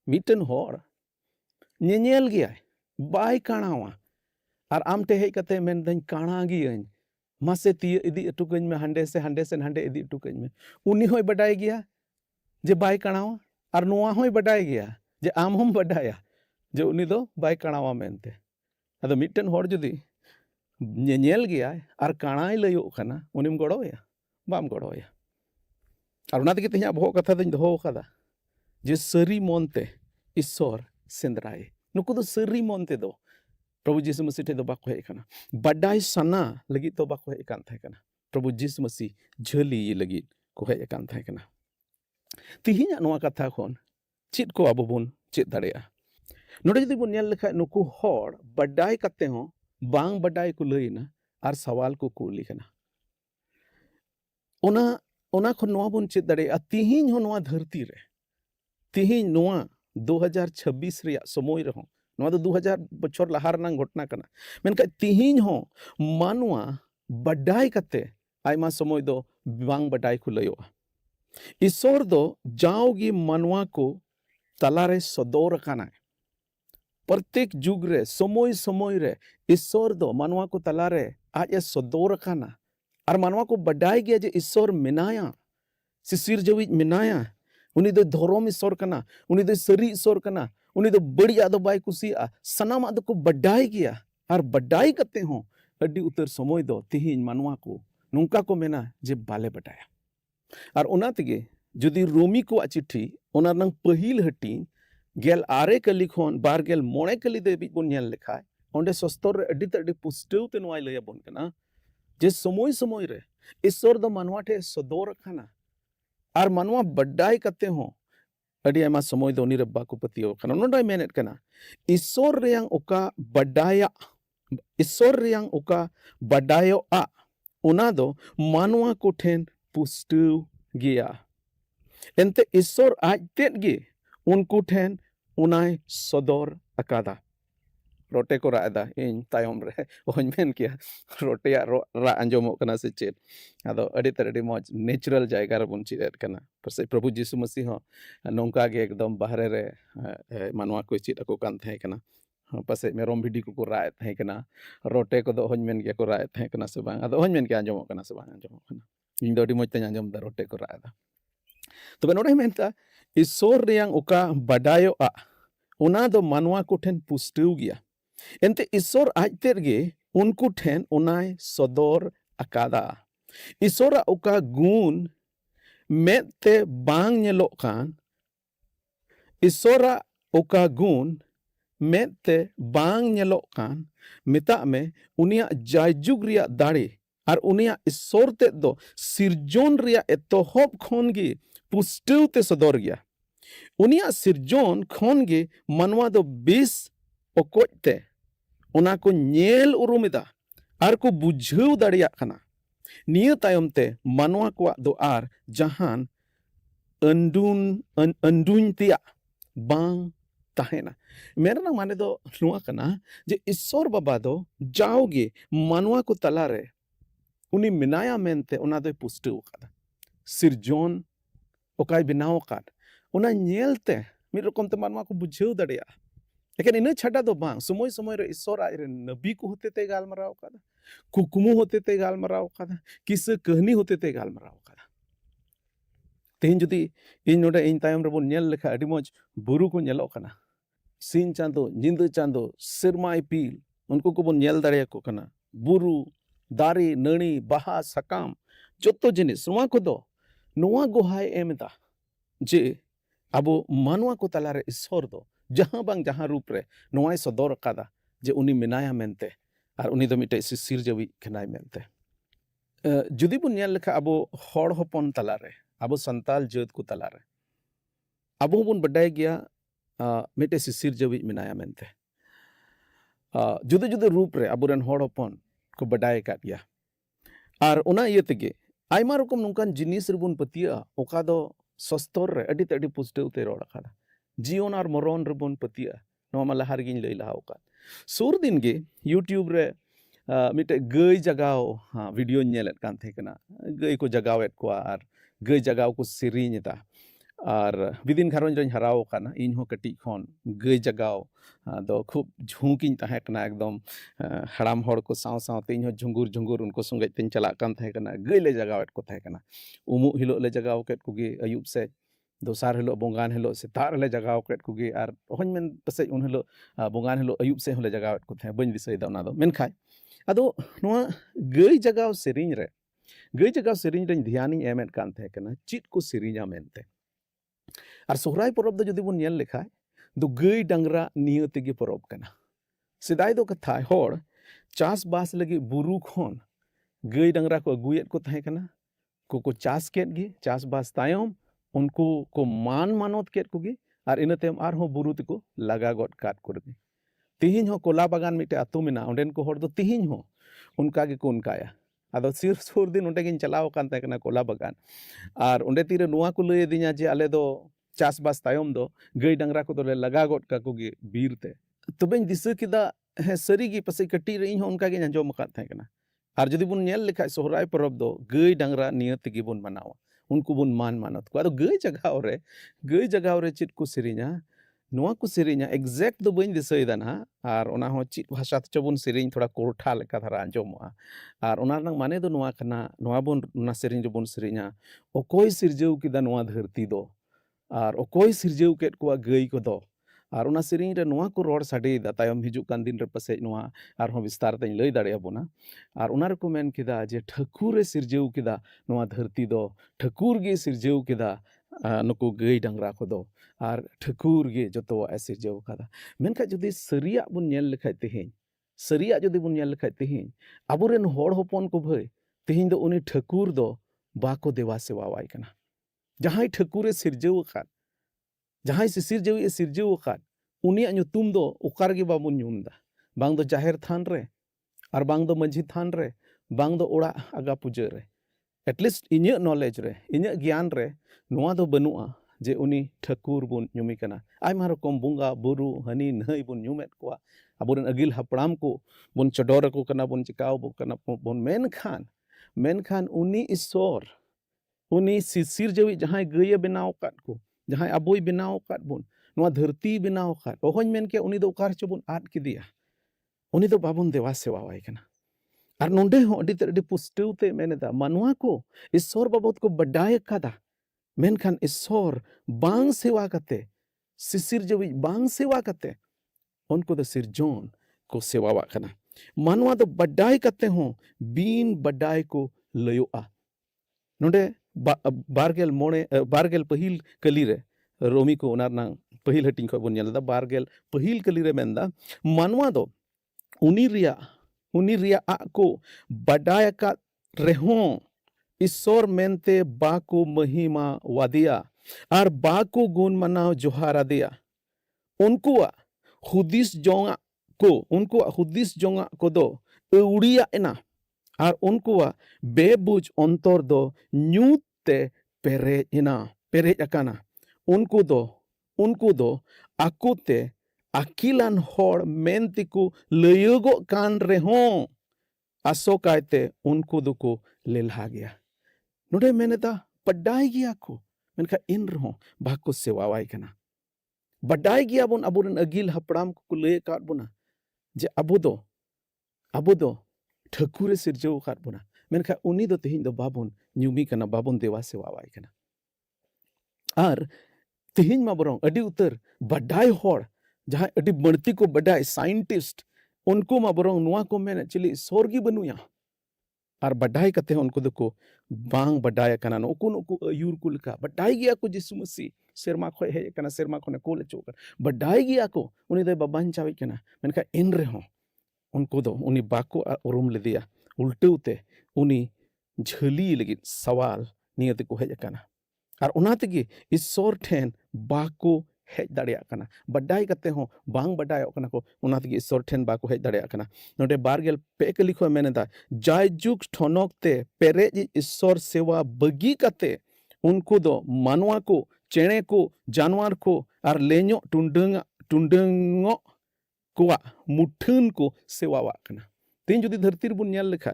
मिटन होर नेनेल गया बाय काणावा और आम टे हे कते मेन दन काणा गियन मासे ती इदी अटुकन में हंडे से हंडे इदी अटुकन में उनी होय बडाय गया जे बाय काणावा और नोआ होय बडाय गया जे आम हम बडाया जे उनी दो बाय काणावा मेनते अदो मिटन होर जुदी नेनेल गया और काणाय लयो कना उनीम गड़ोया बाम गड़ोया और उना तेगे तेहा बहो कथा दन दोहो कदा जे सरी मोनते ईश्वर सेंद्राए नुकु दो सरी मोनते दो प्रभु यीशु मसीह ठे दो बाको हेज कना बडाई सना लगी तो बाको हेज कान थाहे कना प्रभु यीशु मसीह झली लगी को हेज कान थाहे कना तिहिना नोआ कथा खोन चित को आबो बुन चित दाड़ेया नोडे जदि बुन नेल लेखा नुकु होड़ बडाई कते हो बांग बडाई को लईना आर सवाल को कुली कना ओना खन नोआ बुन चित दाड़ेया तिहिन हो नोआ धरती रे तिहिन नोआ 2026 रिया समय रहो नोआ दो 2000 बछर लहार नांग घटना कना मेनका तिहिन हो मानुआ बडाई कते आयमा समय दो बांग बडाई को लयो ईश्वर दो जाओगी मानुआ को तलारे सदोर काना प्रत्येक जुग रे समय रे ईश्वर दो मानुआ को तलारे आज सदोर काना और मानुआ को बडाई गया जे ईश्वर मिनाया सिसिर जवी मिनाया उनी दो धर्म ईश्वर कना उनी दो सरी ईश्वर कना उनी दो बड़िया दो बाय कुसिया सनामा दो को बडाई गया और बडाई करते हो अड्डी उतर समय दो तिहिन मानुआ को नुंका को मेना जे बाले बडाया और उना तेगे जुदी रोमी को चिट्ठी उना नंग पहिल हटी गेल आरे कली खोन बार गेल मोणे कली देबी बोन नेल लेखाय ओंडे सस्तर अड्डी तड्डी पुस्तेव ते नोय लया बोन कना जे समय रे ईश्वर दो मानुआ ठे सदोर खाना और मानुआ बडाई करते हो अड्डी आयमा समय दो उनी रब्बा को पतियो कना नोंडाय मेनेट कना ईश्वर रेयांग ओका बडायो आ उना दो मानुआ को ठेन पुस्तेव गया एंते ईश्वर आज तेद गे उनको ठेन उनाय सदोर अकादा रोटे को रायदा इन तायम रे ओहन मेन किया रोटे या रा अंजमो कना से चेत आदो अडी तरडी मौज नेचुरल जायगा रे बुन चिरेत कना परसे प्रभु यीशु मसीह हो नोंका गे एकदम बाहरे रे मानवा को चित को कान थाय कना पासे मेरोम भिडी को राय थाय कना रोटे को दो ओहन मेन के को राय थाय कना से बांग आदो ओहन मेन के अंजमो कना से बांग अंजमो कना इन दो अडी मौज ते अंजम दा रोटे को रायदा तबे नोडे मेनता ईश्वर रेयांग ओका बडायो आ उना दो मानवा को ठेन पुस्तेव गया एंते ईश्वर आज तेर गे उनको ठेन उनाय सदोर अकादा ईश्वर ओका गुण मेते बांग नेलो कान ईश्वर ओका गुण मेते बांग नेलो कान मिता में उनिया जायजुग रिया दाड़े और उनिया ईश्वर ते दो सिरजोन रिया एतोहब खोन गे पुस्तेव ते सदोर गया उनिया सिरजोन खोन गे मानवा दो 20 ओकोते उना को नेल उरुमिदा आर को बुझाव दाड़िया कना निया तायम ते मानवा को दो आर जहान अंडुन तिया बांग ताहेना मेरा माने दो नुआ कना जे ईश्वर बाबा दो जाओगे मानवा को तलारे उनी मिनाया मेनते उना दो पुस्तेव कादा सिरजोन ओकाय बिनाव काद उना नेलते मिद रकम ते मानवा को बुझाव दाड़िया लेकिन इन छाड़ा दो बांग समय रे ईश्वर आज रे नबी को होते ते गालमराव कादा कुकुमु होते ते गालमराव कादा किस कहनी होते ते गालमराव कादा तेहिन जुदी इन नोडे इन तायम रे बोन नेल लेखा अडी मौज बुरु को नेलो कना सिन चांदो निंद चांदो सिरमा इपिल उनको को बोन नेल दाड़े को कना बुरु दारे नणी बाहा सकाम जोतो जिनिस नोआ को दो नोआ गोहाय एमदा जे अबो मानवा को तलारे ईश्वर दो जहां बांग जहां रूप रे नोआय सदोर कादा जे उनी मिनाया मेनते और उनी दो मिटे सिर जवी खनाय मेनते जुदी बुन नेल लेखा अबो होड़ होपन तलारे अबो संताल जात को तलारे अबो बुन बडाय गया मिटे सिर जवी मिनाया मेनते जुदे जुदे रूप रे अबोरेन होड़ होपन को बडाय काट गया और उना इये तेगे आयमा रकम नुकान जिनिस रे बुन पतिया ओका दो सस्तर रे अडी ते अडी पुस्तेव ते रोड खादा जीवन और मरण रेबन पतिया नोमा लहार गिन लई लहाव का सुर दिन गे यूट्यूब रे मिटे गई जगाव वीडियो नेलेत कान थे कना गई को जगावेत को और गई जगाव को सिरिन ता और विदिन घरन रन हराव काना इन हो कटी खन गई जगाव दो खूब झुंकिन ताहे कना एकदम हराम होड़ को साव साव ते इन हो झुंगुर उनको संगे तिन चला कान थे कना गई ले जगावेत को थे कना उमु हिलो ले जगाव केत को गे अयुब से दोसार हिलो बोंगान हिलो सेतार ले जगाव केत को गे और ओहन मेन पसे उन हिलो बोंगान हिलो अयुब से होले जगावेत को थे बन दिसै दा ना दो मेनखाय अदो नोआ गई जगाव सेरिन रे ध्यान एमेत कान थे कना चित को सिरिजा मेनते ᱟᱨ ᱥᱚᱦᱨᱟᱭ ᱯᱚᱨᱚᱵᱽ ᱫᱚ ᱡᱩᱫᱤ ᱵᱚᱱ ᱧᱮᱞ ᱞᱮᱠᱷᱟᱡ ᱫᱚ ᱜᱟᱹᱭ ᱰᱟᱝᱨᱟ ᱱᱤᱭᱟᱹ ᱛᱮᱜᱮ ᱯᱚᱨᱚᱵᱽ ᱠᱟᱱᱟ ᱥᱮᱫᱟᱭ ᱫᱚ ᱠᱟᱛᱷᱟ ᱦᱚᱲ ᱪᱟᱥᱵᱟᱥ ᱞᱟᱹᱜᱤᱫ ᱵᱩᱨᱩ ᱠᱷᱚᱱ ᱜᱟᱹᱭ ᱰᱟᱝᱨᱟ ᱠᱚ ᱟᱹᱜᱩᱭᱮᱫ ᱠᱚ ᱛᱟᱦᱮᱸ ᱠᱟᱱᱟ को चास केट गी चासबास तायम उनको को मान मानत केट को गी और इन तायम आर हो बुरु तको लगा गट काट कर गी तिहिन हो कोला बागान मिटे आतु मेना ओंडेन को हर दो तिहिन हो उनका गे को उनकाया आदो सिर सुर दिन ओंडे गिन चलाव कान ताय कना कोला बागान और ओंडे तीरे नुआ को लय दिना जे आले दो चासबास तायम दो गई डंगरा को दो लगा गट का को गे बीरते तबेन दिस किदा है सरी गी पसे कटी रही हो उनका गे अंजोम का ताय कना और जुदी बुन नेल लेखा सोहराय परब दो गई डांगरा नियत तेगी बुन मनावा उनको बुन मान मानत को आदो गई जगह रे चित को सिरिnya नुआ को सिरिnya एग्जैक्ट दो बइन दिसैदा ना और ओना हो चित भाषा त चबुन सिरिኝ थोड़ा कोरठा लेका धरा अंजोमआ और ओना नंग माने दो नुआ कना नुआ बुन ना सिरिኝ जो बुन सिरिnya ओकोय सिरजौ किदा नुआ धरती दो और ओकोय सिरजौ केट को गई को दो और ओना सिरिኝ रे नुआ को रोड साडे दा तायम हिजुक कान दिन रे पसे नुआ और हो विस्तार तई लई दाड़े अबोना और ओना रे को मेन किदा जे ठाकुर सिरजौ किदा नुआ धरती दो ठाकुर गे सिरजौ किदा नुको गई डांगरा को दो और ठाकुर गे जतो सिरजौ कादा मेनखा जुदी सरिया बुन नेल लेखाय तेहें सरिया जुदी बुन नेल लेखाय तेहें अबोरेन होड़ होपन को भय तेहें दो उनी ठाकुर दो बाको देवा सेवा वाय कना जहां ठाकुर सिरजौ का जहां सिरजौ सिरजौ का उनिया ᱧᱩᱛᱩᱢ दो ओकार गे बाबुन ᱧᱩᱢदा बांग दो जाहेर थान रे और बांग दो मंझी थान रे बांग दो ओड़ा आगा पूजा रे एटलिस्ट इन्या नॉलेज रे इन्या ज्ञान रे नुआ दो बनुआ जे उनी ठाकुर बुन ᱧᱩᱢि कना आयमा रकम बुंगा बुरु हनी नहई बुन ᱧᱩᱢᱮᱫ कोआ अबोरन अगिल हपड़ाम को बुन चडोर को कना बुन चिकाव बो कना बुन मेनखान उनी ईश्वर उनी सिरजौई जहां गय बनाव काट को जहां अबोय बनाव काट बुन नुआ धरती बनाव काट ओहन मेन के उनी दो उकार चबुन आद किदिया उनी दो बाबुन देवा सेवा वाय कना और नोंडे हो अडी पुष्टवते मेनेदा मानुआ को ईश्वर बाबत को बडाय कादा मेनखान ईश्वर बांग सेवा कते सिरजौई बांग सेवा कते उनको दो सिरजोन को सेवा वा कना मानुआ दो बडाय कते हो बीन बडाय को लयोआ नोंडे बारगेल पहिल कली रे रोमी को ओनार नांग पहिल हटिंग खो बन नेलदा बारगेल पहिल कली रे मेंदा मानुआ दो उनी रिया आ को बडाय का रेहो ईश्वर मेनते बाको महिमा वादिया और बाको गुण मनाव जोहारा दिया उनको हुदिस जोंगा को दो उड़िया एना और उनको बेबुज अंतर दो न्यूते पेरेज अकाना उनको दो आकुते अकिलान होड़ मेनतिको लयगो कान रेहो आसोकायते उनको दुको लेलहा गया नोडे मेनेदा पड्डाई गया को मेनखा इन रहो बाको सेवा वाय कना बड्डाई गया बुन अबुरन अगिल हपड़ाम को लय काट बुना जे अबो दो ठाकुर सिरजौ काट बुना मेनखा उनी दो तेहिं दो बाबुन ᱧᱩᱢि कना बाबुन देवा सेवा वाय कना और तेहिं मा बरong अडी उतर बड्डाई होड़ जहां अडी बणती को बड्डाई साइंटिस्ट उनको मा बरong नुआ को मेन चिली सोरगी बनुया और बड्डाई कते उनको दको बांग बड्डाय कना नुको अयूर को लका बड्डाई गया को जिसु मसी सेरमा खो हे कना सेरमा खने को ले चोकर बड्डाई गया को उनी दे बाबान चावी कना मेनका इन रे हो उनको दो उनी बाको उरुम ले दिया उल्टेउते उनी झली लगी सवाल नियत को हे कना और उनाते गी ईश्वर ठेन बाको हेज दाड़िया कना बड्डाई कते हो बांग बड्डाय कना को उनाते गी ईश्वर ठेन बाको हेज दाड़िया कना नोडे बारगेल पे के लिखो मेनेदा जायजुग ठनोकते पेरे ईश्वर सेवा बगी कते उनको दो मानवा को चेणे को जानवर को और लेño टुंडंगो कोआ मुठन को सेवा वा कना तीन जुदी धरती बुन नेल लेखा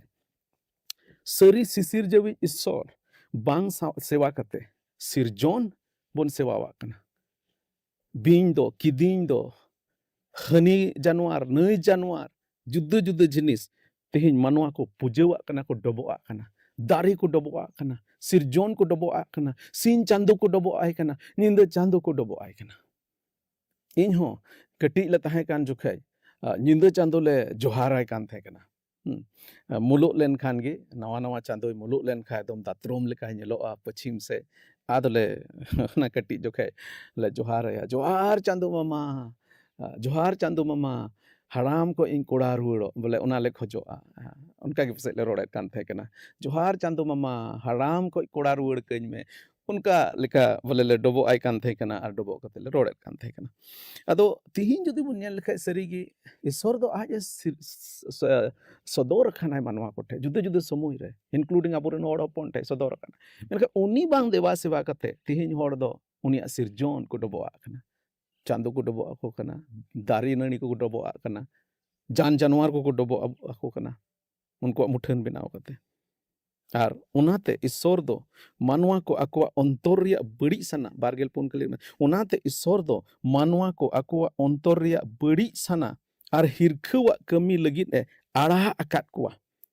सरी सिरजौई ईश्वर बांग सेवा कते सिरजोन बुन सेवा वा कना बिन दो किदिन दो हनी जानवर नई जानवर जुद्ध जिनिस तेहिं मानवा को पूजवा कना को डबोआ कना दारी को डबोआ कना सिरजोन को डबोआ कना सिन चांदो को डबोआ कना निंदा चांदो को डबोआ कना इन हो कटी ले ताहे कान जुखे निंदा चांदो ले जोहाराय कान थे कना मुलुक लेन खान गे नवा चांदो मुलुक लेन खा एकदम दात्रोम लेका नेलोआ पश्चिम से आदले ना कटी जोखे ले जोहार है जोहार चांदो मामा जोहार चांदो मामा हराम को इन कोड़ा रुड़ो बोले उना ले खोजोआ उनका के पसे ले रोड़े कान थे कना जोहार चांदो मामा हराम को कोड़ा रुड़ कኝ में उनका लेका बोले ले डबो आई कान थे कना और डबो कते ले रोड़े कान थे कना अदो तिहिन जदि बुन नेल लेखा सरीगी ईश्वर दो आज सदोर खाना मानवा कोठे जुदे जुदे समय रे इंक्लूडिंग अबोरेन होड़ हपन ठे सदोर खाना मेनका उनी बांग देवा सेवा कते तिहिन होड़ दो उनिया सिरजोन को डबो आखना चांदो को डबो आको कना दारी नणी को डबो आकना जान जानवर को डबो आको कना उनको मुठन बनाव कते आर उनाते ईश्वर दो मानवा को अकवा अंतर रिया बड़ी सना बारगेल पुन कले उनाते ईश्वर दो मानवा को अकवा अंतर रिया बड़ी सना आर हिरखवा कमी लगित ए आड़ा अकात कुआ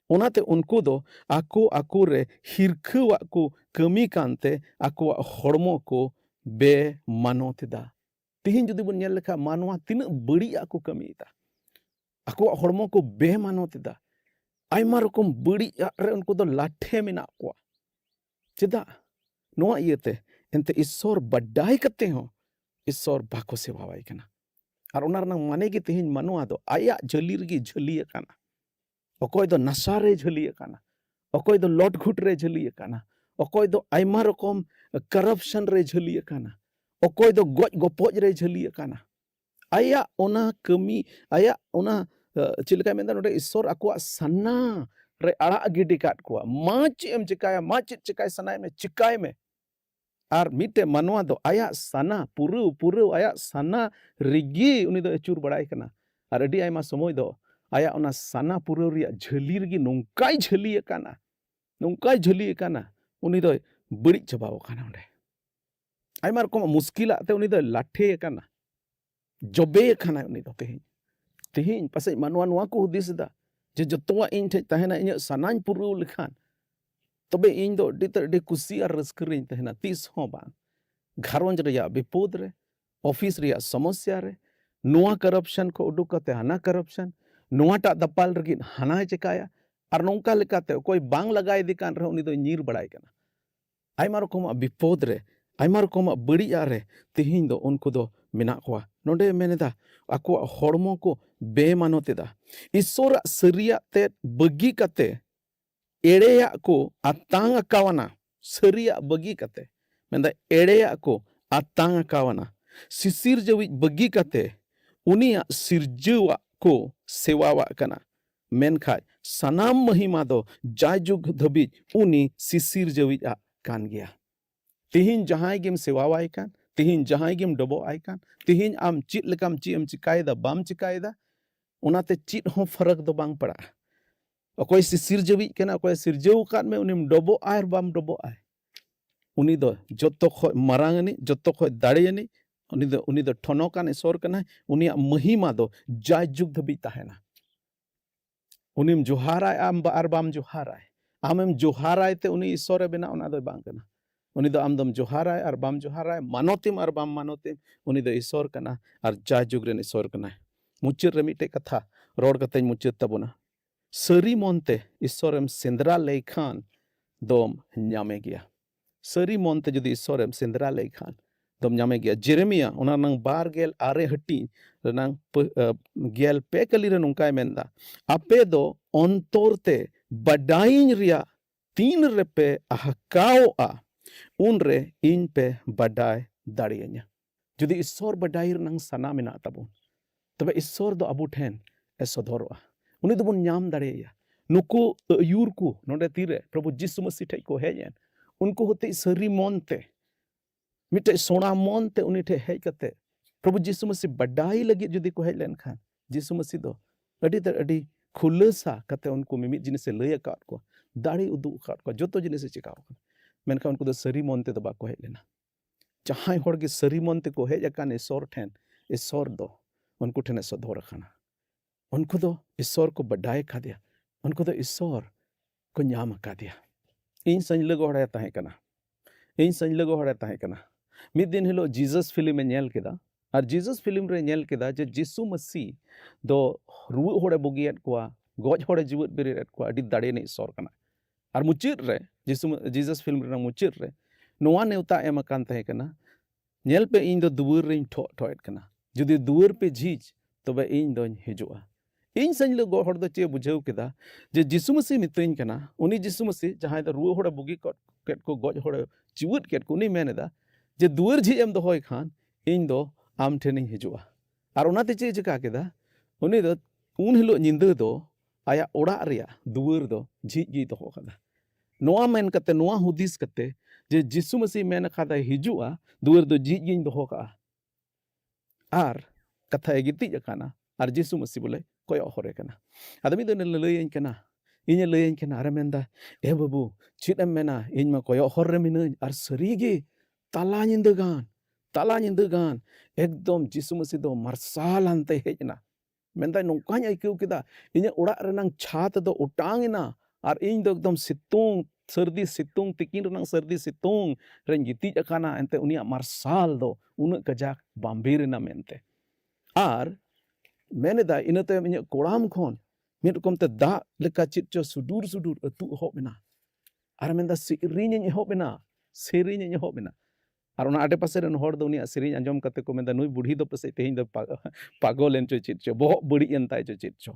उनाते उनको दो आको आको रे हिरखवा को कमी कांते अकवा हड़मो को बे मानोतेदा तिहिन जुदी बुन नेल लेखा मानवा तिन बड़ी आको कमीता आको हड़मो को बे मानोतेदा आयमा रकम बड़ी रे उनको दो लाठे मेना को चेदा नोआ इयते एंते ईश्वर बडाई कते हो ईश्वर बाको सेवावाई कना और उनार नंग माने की तिहिन मानवा दो आया जलीर की झलिए काना अकोय दो नशा रे झलिए काना अकोय दो लॉट घुट रे झलिए काना अकोय दो आयमा रकम करप्शन रे झलिए काना अकोय दो गoj गपोज रे झलिए काना आया ओना कमी आया ओना चिलका मेंदा नोडे ईश्वर अकुआ सन्ना रे आड़ा गिडी काट कुआ माच एम चिकाया माच चिकाय सनाय में चिकाय में आर मिटे मनवा दो आया सना पुरु पुरु आया सना रिगी उनी दो एचुर बड़ाई कना आर अडी आयमा समय दो आया ओना सना पुरु रिया झली रिगी नोंकाय झली काना उनी दो बड़ी चबाव काना ओंडे आयमा रकम मुश्किला ते उनी दो लाठे काना जबे खाना उनी दो तिहिन पासे मानवा नुआ को हुदिस दा जे जतवा इन ठे तहना इन सनान पुरु लेखान तबे इन दो डी कुसी और रस्करिन तहना तीस हो बा घरवंज रिया विपोद रे ऑफिस रिया समस्या रे नुआ करप्शन को उडुक कते हना करप्शन नुआ टा दपाल रगिन हना चिकाया और नोंका लेकाते कोई बांग लगाय दिकान रे उनी दो नीर बड़ाई कना आयमा रकम विपोद रे आयमा रकम बड़ी रे तिहिन दो उनको दो मेना कोआ नोंडे मेनेदा आको हड़मो को बेमानोतेदा ईश्वर सरिया ते बगी कते एड़ेया को आतांग कावना सरिया बगी कते मेंदा एड़ेया को आतांग कावना सिसिर जवी बगी कते उनिया सिरजवा को सेवावा कना मेनखाय सनाम महिमा दो जायजुग धबी उनी सिसिर जवी कान गया तिहिन जहां गेम सेवावाई कान तिहिन जहां गेम डबो आई कान तिहिन आम चित लेकाम चिम चिकायदा बाम चिकायदा उनाते चित हो फरक दो बांग पड़ा अकोय सिसिर जवी केना अकोय सिरजव कान में उनिम डबो आय बाम डबो आय उनी दो जत्तो खो मारांगनी जत्तो खो दाड़ेनी उनी दो ठनो कान ईश्वर कना उनिया महिमा दो जायजुग धबी ताहेना उनिम जोहाराय आम बार बाम जोहाराय आमेम जोहाराय ते उनी ईश्वर बेना उना दो बांग कना उनी दो आमदम जोहाराय और बाम जोहाराय मानोतिम और बाम मानोतिम उनी दो ईश्वर कना और जायजुग रेन ईश्वर कना मुचिर रे मिटे कथा रोड कते मुचिर तबुना सरी मोनते ईश्वरम सेंद्रा लेखान दोम न्यामे गया सरी मोनते जदि ईश्वरम सेंद्रा लेखान दोम न्यामे गया जेरेमिया उना नंग बार गेल आरे हटी रनंग गेल पे कली रे नुंकाय मेंदा आपे दो अंतोरते बडाइन रिया तीन रे पे अहकाओ आ उन रे इन पे बडाय दाड़ियanya जदि ईश्वर बडाई रनंग सना मेना ताबुन तबे ईश्वर दो अबु ठेन ए सदोरवा उनी दोबन ᱧᱟᱢ दाड़ेया नुकु अयुर को नोडे तीरे प्रभु जिसु मसीह ठे को हेजन उनको होते सरी मोनते मिटे सोना मोनते उनी ठे हेज कते प्रभु जिसु मसीह बडाई लगी जदि को हेज लेन खान जिसु मसीह दो अडी खुलसा कते उनको मिमित जिनिस लय अकात को दाड़ी उदु अकात को जतो जिनिस चिकाव मेनका उनको दो सरी मोनते तो बाको हेज लेना जहां होड़ के सरी मोनते को हेज अकान ईश्वर ठेन ईश्वर दो उनको ठेने सदोर खाना उनको दो ईश्वर को बडाई खा दिया उनको दो ईश्वर को ᱧᱟᱢ का दिया इन संजलग होड़े ताहे कना इन संजलग होड़े ताहे कना मिद दिन हिलो जीसस फिल्म नेल केदा और जीसस फिल्म रे नेल केदा जे जिसु मसीह दो रुव होड़े बुगियत कोआ गज होड़े जीवत बेरेत कोआ अडी दाड़े ने ईश्वर कना और मुचिर रे जीसस फिल्म रे मुचिर रे नोआ नेवता एम अकान तहे कना नेल पे इन दो दुवर रिंग ठोएट कना जुदी दुवर पे झीज तबे इन दोन हिजुआ इन संजले गो हर दो चे बुझाव केदा जे जिसु मसीह मितइन कना उनी जिसु मसीह जहां द रुआ होड़ा बुगी केट को गज होड़ा चिवट केट को उनी मेनेदा जे दुवर झीज एम दोहोय खान इन दो आम ठेनिंग हिजुआ आर ओनाते चे चिका केदा उनी दो उन हिलो निंदा दो आया ओड़ा रिया दुवर दो झीज गी दोहो कदा नोआ मेन कते नोआ हुदिस कते जे जिसु मसीह मेन खादा हिजुआ दुवर दो झीज गिन दोहो का आर कथा एगिति जकाना आर जिसु मसीह बोले कोय हरे कना आदमी दो ललयन कना इन लयन कना आर मेंदा ए बाबू चिदम मेना इन मा कोय हरे मिन आर सरीगे ताला निंदगान एकदम जिसु मसीह दो मार्साल अंते हेजना मेंदा नोकान आइकौ केदा इन ओड़ा रनंग छात दो उटांगना आर इन दो एकदम सितुंग सर्दी सितुंग तिकिन रनंग सर्दी सितुंग रेन गिति जकाना एंते उनिया मार्साल दो उन कजाक बाम्बीरना मेंते आर मेनेदा इनते इन कोड़ाम खोन मिद रकम ते दा लेका चिटचो सुदूर अतु होबना आर मेंदा सिरिñ होबना सेरिñ होबना आर ओना आडे पासे रन हर दो उनिया सेरिñ अंजम कते को मेंदा नुई बुढ़ी दो पसे तेहिं दो पागल एनचो चिटचो बहुत बड़ी एनताय चो चिटचो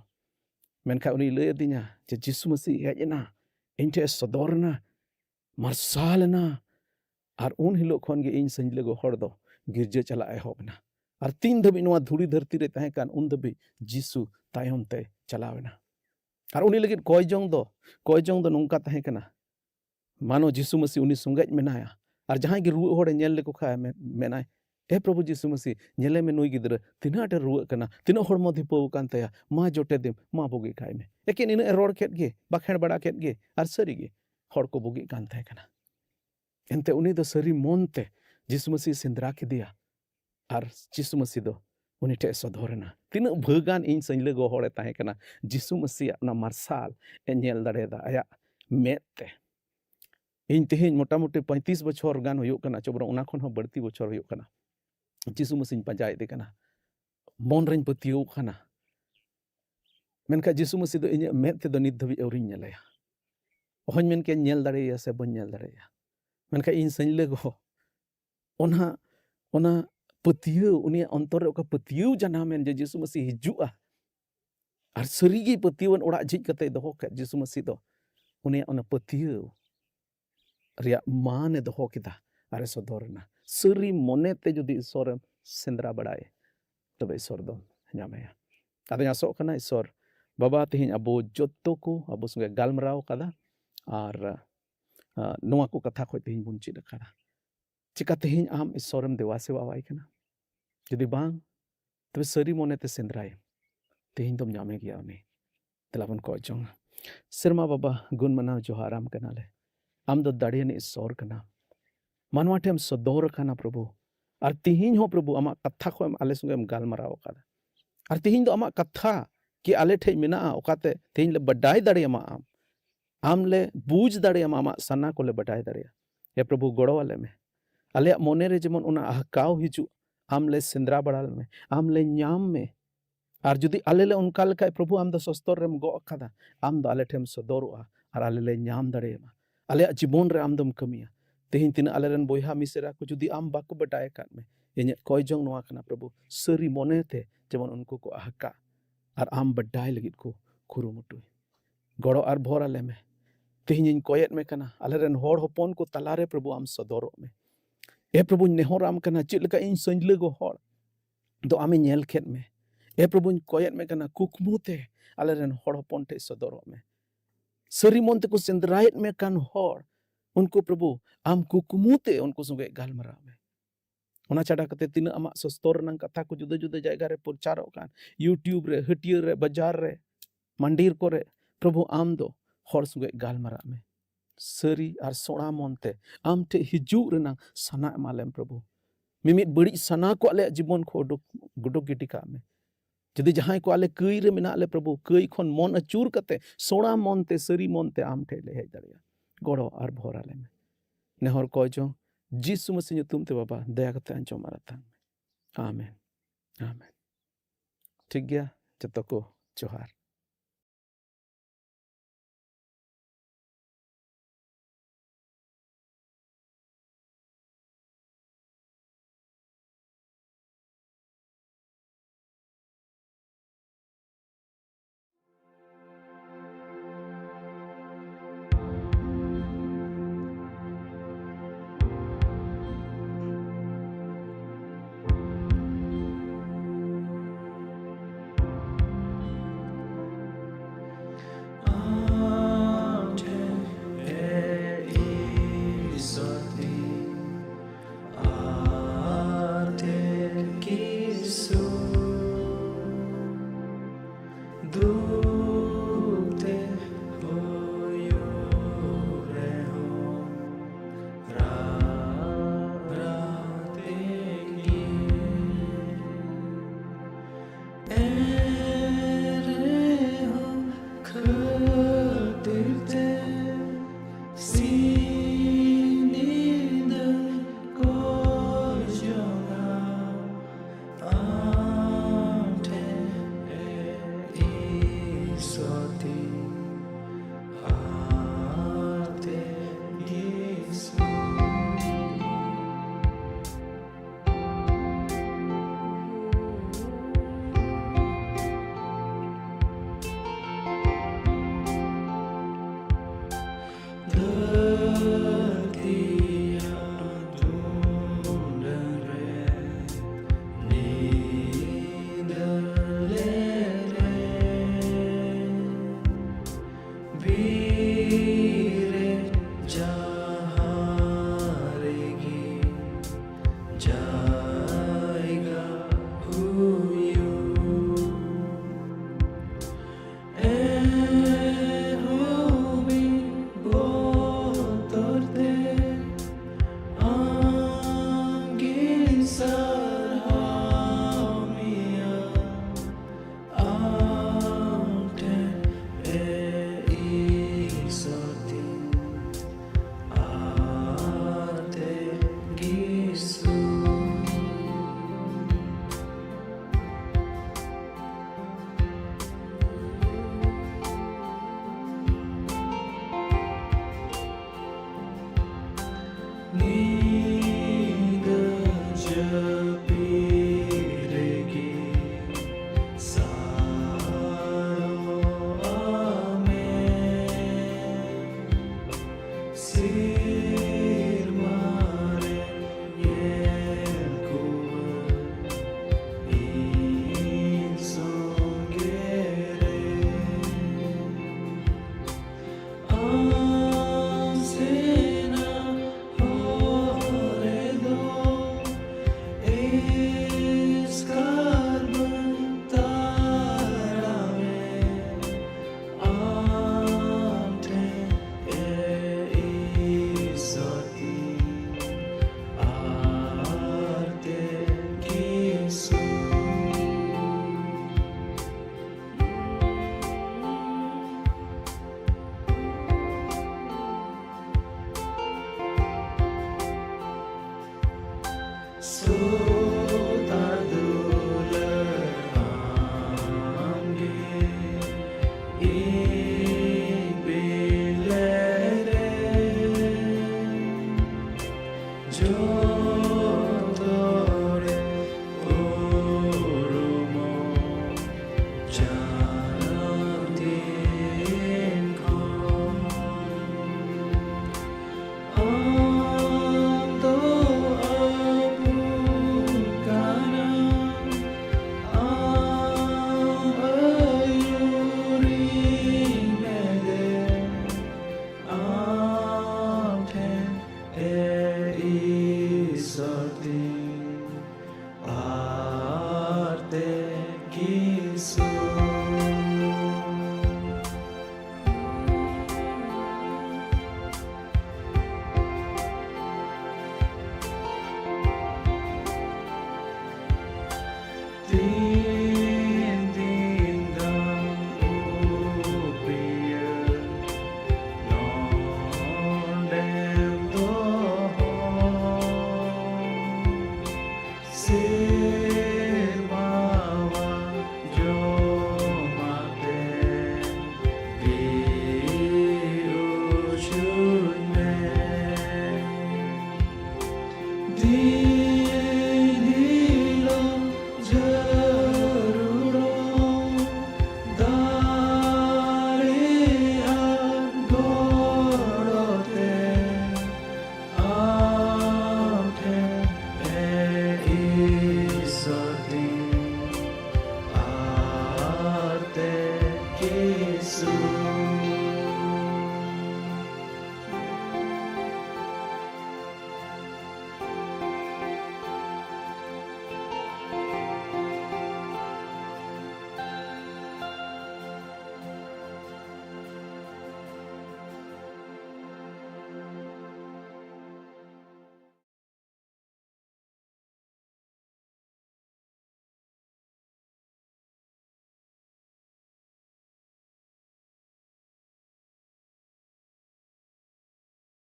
मेनखा उनी लय दिना जे जिसु मसीह हेजना इनटे सदरना मार्सालना आर उन हिलो खोन गे इन संजले गो हर दो गिरजे चला होबना आर तीन धबी नोआ धुड़ी धरती रे तहे कान उन धबी जिसु तायम ते चलावेना आर उनी लगित कोय जोंग दो नोंका तहे कना मानो जिसु मसीह उनी सुंगज मेनाया आर जहां गे रुआ होड़े नेल लेको खा मेनाय ए प्रभु जिसु मसीह नेले में नुई गिदरा तिना टे रुआ कना तिना होड़ मधि पौ कान तया मा जोटे देम मा बोगी खाय में एकिन इन रोड केट गे बाखेड़ बड़ा केट गे आर सरी गे होड़ को बोगी कान तहे कना एनते उनी दो सरी मोनते जिसु मसीह सिंदरा के दिया आर जिसु मसीह दो उनी टे सदरना तिना भगान इन संजले गो होड़े तहे कना जिसु मसीह ना मार्साल ए नेल दाड़ेदा आया मेते इन तेहें मोटामोटी 35 बछर गान होयो कना चोबरो उना खन हो बढ़ती बछर होयो कना जिसु मसीह पंजाय दे कना मन रेन पतियो कना मेनका जिसु मसीह दो इन मेते दो नित धबी औरिन नेलया ओहन मेन के नेल दाड़ेया से बन नेल दाड़ेया मेनका इन संजले गो ओना पतियो उनी अंतर का पतियो जाना मेन जे जिसु मसीह हिजुआ आर सरीगी पतियोन ओड़ा झिज कते दोहो के जिसु मसीह दो उनी ओना पतियो रिया मान दोहो केदा आरे सदरना सरी मने ते जदि ईश्वर सेंद्रा बड़ाए तबे ईश्वर दो ᱧᱟᱢᱮᱭᱟ आदो आसो कना ईश्वर बाबा तेहिं अबो जत्तो को अबो संगे गालमराव कदा आर नोआ को कथा खो तेहिं बुन चिद कदा चिका तेहिं आम ईश्वरम देवा सेवा वाई कना जदि बांग तबे सरी मने ते सेंद्राय तेहिं दम ᱧᱟᱢे गया उनी तेलाबन को जोंग सिरमा बाबा गुण मनाव जोहाराम कनाले आम दो दाड़ियान ईश्वर कना मानवा ठेम सदर कना प्रभु आर तिहिं हो प्रभु आमा कथा खो आले संगे गालमराव कदा आर तिहिं दो आमा कथा कि आले ठे मेना ओकाते तिहिं ले बडाय दाड़ियामा आम ले बूझ दाड़ियामा आमा सना को ले बडाय दाड़िया हे प्रभु गड़ो आले में आले मोने रे जेमन उना आहकाव हिजु आम ले सेंद्रा बड़ाल में आम ले ᱧᱟᱢ में आर जुदी आले ले उनका लेका प्रभु आम दो सस्तर रेम गो अकादा आम दो आले ठेम सदरोआ आर आले ले ᱧाम दाड़ियामा आले जीवन रे आम दम कमिया तेहिं तिना आले रन बोयहा मिसेरा को जुदी आम बाको बडाय काट में इने कोय जोंग नोआ कना प्रभु सरी मोने ते जेमन उनको को आहका आर आम बडाय लगित को खुरुमुटुय गड़ो आर भोर आले में तेहिं इन कोयत में कना आले रन होड़ होपन को तलारे प्रभु आम सदरो में ए प्रभु नेहर आम कना चित लेका इन संजले गो होड़ दो आमे नेल खेत में ए प्रभु कोयत में कना कुकमुते आले रन होड़ होपन ते सदरो में सरी मोनते को सेंद्रायत में कान होड़ उनको प्रभु आम कुकमुते उनको संगे गालमरा में ओना छाड़ा कते तीन आमा सस्तर नंग कथा को जुदा जुदा जायगा रे प्रचारो कान यूट्यूब रे हटिया रे बाजार रे मंदिर को रे प्रभु आम दो होड़ संगे गालमरा में सरी आर सोना मोनते आम ठे हिजु रेना सना मालेम प्रभु मिमित बड़ी सना को आले जीवन को गुडो गिटिका में जदि जहां को आले कई रे मेना आले प्रभु कई खन मन अचूर कते सोना मोनते सरी मोनते आम ठे ले हेज दाड़िया गड़ो आर भोर आले में नेहर को जो जिसु मसीह ᱧᱩᱛᱩᱢ ते बाबा दया कते अंजम मारतां आमेन आमेन ठीक गया जतो को जोहार। So